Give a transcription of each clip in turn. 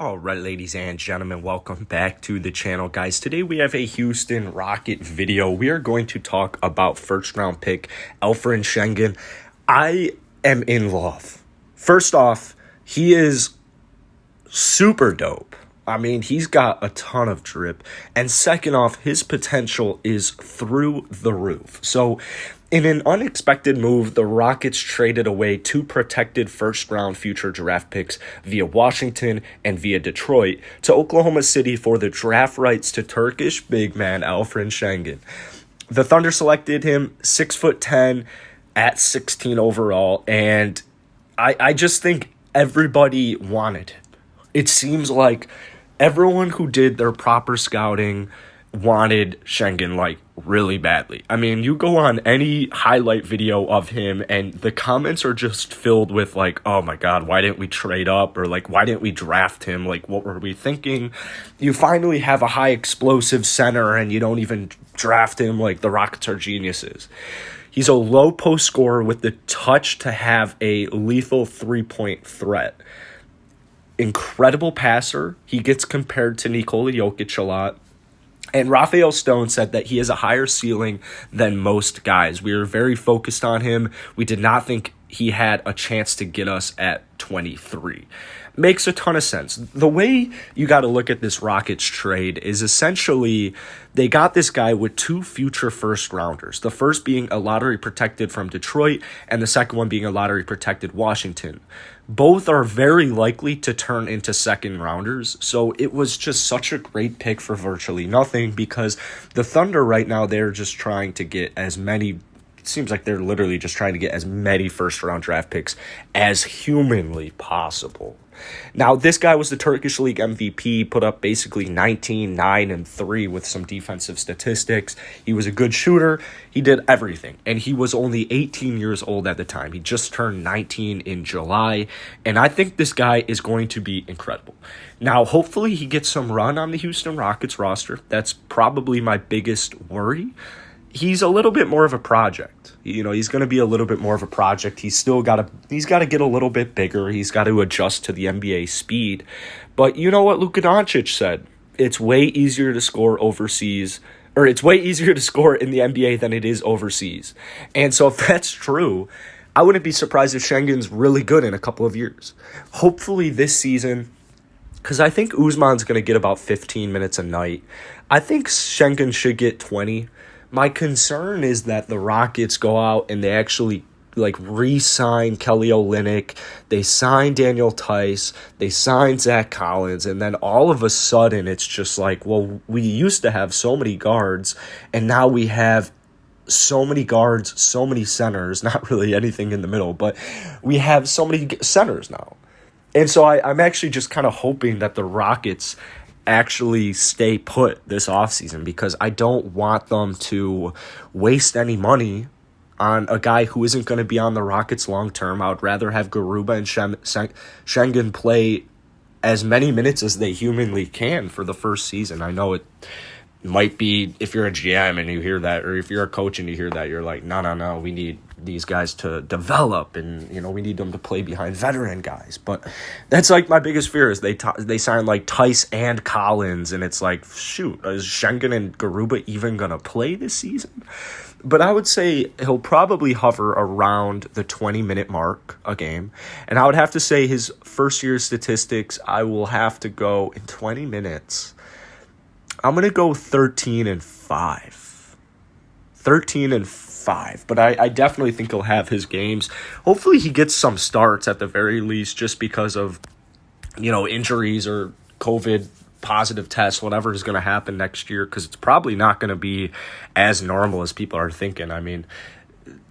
All right, ladies and gentlemen, welcome back to the channel, guys. Today we have a Houston Rocket video. We are going to talk about first-round pick Alperen Sengun. I am in love. First off, he is super dope. I mean, he's got a ton of drip. And second off, his potential is through the roof. So, in an unexpected move, the Rockets traded away two protected first-round future draft picks via Washington and via Detroit to Oklahoma City for the draft rights to Turkish big man Alperen Sengun. The Thunder selected him 6'10" at 16 overall, and I just think everybody wanted it. It seems like everyone who did their proper scouting wanted Sengun, like, really badly. I mean, you go on any highlight video of him and the comments are just filled with, like, oh my god, why didn't we trade up? Or, like, why didn't we draft him? Like, what were we thinking? You finally have a high explosive center and you don't even draft him. Like, the Rockets are geniuses. He's a low post scorer with the touch to have a lethal three-point threat. Incredible passer. He gets compared to Nikola Jokic a lot. And Raphael Stone said that he has a higher ceiling than most guys. We were very focused on him. We did not think he had a chance to get us at 23. Makes a ton of sense. The way you got to look at this Rockets trade is essentially they got this guy with two future first rounders. The first being a lottery protected from Detroit and the second one being a lottery protected Washington. Both are very likely to turn into second rounders. So it was just such a great pick for virtually nothing because the Thunder right now, they're just trying to get as many. It seems like they're literally just trying to get as many first-round draft picks as humanly possible. Now, this guy was the Turkish League MVP, put up basically 19, 9, and 3 with some defensive statistics. He was a good shooter. He did everything, and he was only 18 years old at the time. He just turned 19 in July, and I think this guy is going to be incredible. Now, hopefully he gets some run on the Houston Rockets roster. That's probably my biggest worry. He's a little bit more of a project. You know, he's going to be a little bit more of a project. He's got to get a little bit bigger. He's got to adjust to the NBA speed. But you know what Luka Doncic said? It's way easier to score overseas, or it's way easier to score in the NBA than it is overseas. And so if that's true, I wouldn't be surprised if Sengun's really good in a couple of years. Hopefully this season, because I think Usman's going to get about 15 minutes a night. I think Sengun should get 20. My concern is that the Rockets go out and they actually re-sign Kelly Olynyk, they sign Daniel Tice, they sign Zach Collins, and then all of a sudden it's just like, well, we used to have so many guards, and now we have so many guards, so many centers, not really anything in the middle, but we have so many centers now. And so I'm actually just kind of hoping that the Rockets actually stay put this offseason because I don't want them to waste any money on a guy who isn't going to be on the Rockets long term. I would rather have Garuba and Sengun play as many minutes as they humanly can for the first season. I know it might be, if you're a GM and you hear that, or if you're a coach and you hear that, you're like, no, we need these guys to develop, and you know, we need them to play behind veteran guys. But that's like my biggest fear is they sign like Tice and Collins, and it's like, shoot, is Sengun and Garuba even gonna play this season? But I would say he'll probably hover around the 20-minute mark a game, and I would have to say his first year statistics, I will have to go in 20 minutes. I'm going to go 13-5. 13-5. But I definitely think he'll have his games. Hopefully he gets some starts at the very least just because of, you know, injuries or COVID positive tests, whatever is going to happen next year, because it's probably not going to be as normal as people are thinking. I mean,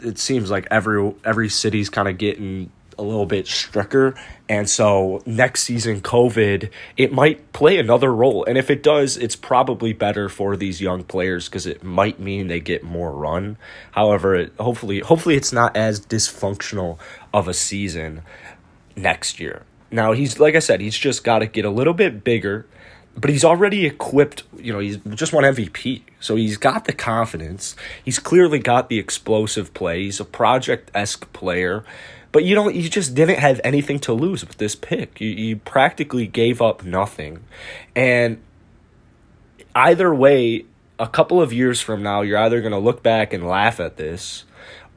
it seems like every city's kind of getting a little bit stricter, and so next season COVID, it might play another role, and if it does, it's probably better for these young players because it might mean they get more run. However, hopefully it's not as dysfunctional of a season next year. Now, like I said, he's just got to get a little bit bigger, but he's already equipped. You know, he's just won MVP, so he's got the confidence. He's clearly got the explosive play. He's a project-esque player. But you just didn't have anything to lose with this pick. You practically gave up nothing. And either way, a couple of years from now, you're either going to look back and laugh at this,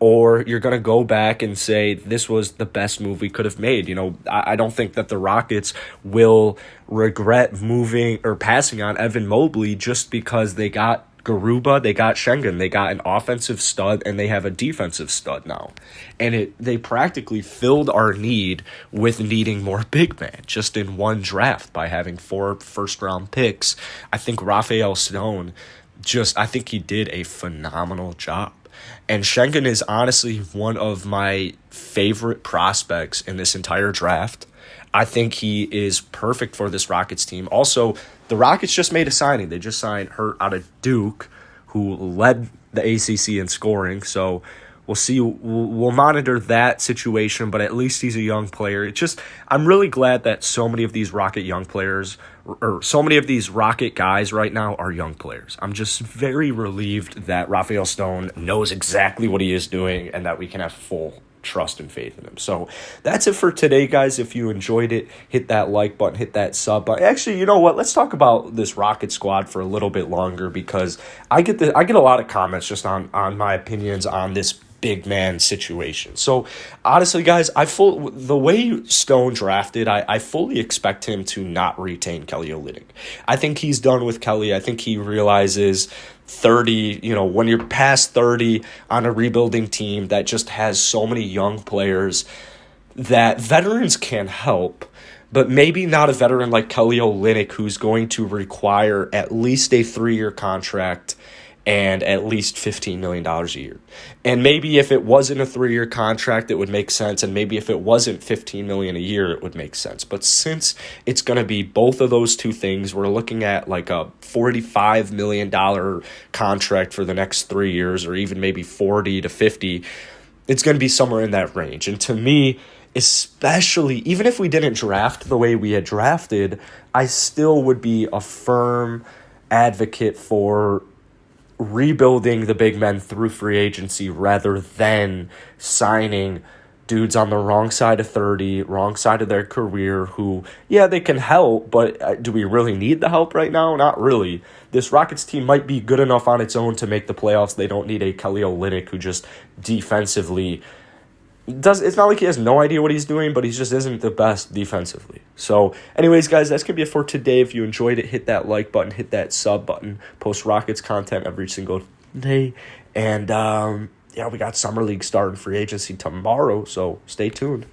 or you're going to go back and say, this was the best move we could have made. I don't think that the Rockets will regret moving or passing on Evan Mobley just because they got Garuba, they got Sengun, they got an offensive stud, and they have a defensive stud now. And they practically filled our need with needing more big men just in one draft by having 4 first-round picks. I think Raphael Stone I think he did a phenomenal job. And Sengun is honestly one of my favorite prospects in this entire draft. I think he is perfect for this Rockets team. Also, the Rockets just made a signing. They just signed Hurt out of Duke, who led the ACC in scoring. So we'll see. We'll monitor that situation, but at least he's a young player. I'm really glad that so many of these Rocket young players, or so many of these Rocket guys right now, are young players. I'm just very relieved that Raphael Stone knows exactly what he is doing and that we can have full trust and faith in him. So that's it for today, guys. If you enjoyed it, hit that like button, hit that sub button. Actually, you know what? Let's talk about this Rocket squad for a little bit longer, because I get a lot of comments just on my opinions on this big man situation. So honestly, guys, the way Stone drafted, I fully expect him to not retain Kelly Olynyk. I think he's done with Kelly. I think he realizes 30, when you're past 30 on a rebuilding team that just has so many young players, that veterans can help, but maybe not a veteran like Kelly Olynyk, who's going to require at least a 3-year contract and at least $15 million a year. And maybe if it wasn't a 3-year contract, it would make sense. And maybe if it wasn't $15 million a year, it would make sense. But since it's going to be both of those two things, we're looking at like a $45 million contract for the next 3 years, or even maybe 40 to 50. It's going to be somewhere in that range. And to me, especially, even if we didn't draft the way we had drafted, I still would be a firm advocate for rebuilding the big men through free agency rather than signing dudes on the wrong side of 30, wrong side of their career who, yeah, they can help, but do we really need the help right now? Not really. This Rockets team might be good enough on its own to make the playoffs. They don't need a Kelly Olynyk who just defensively it's not like he has no idea what he's doing, but he just isn't the best defensively. So anyways, guys, that's going to be it for today. If you enjoyed it, hit that like button, hit that sub button, post Rockets content every single day. And we got Summer League starting free agency tomorrow, so stay tuned.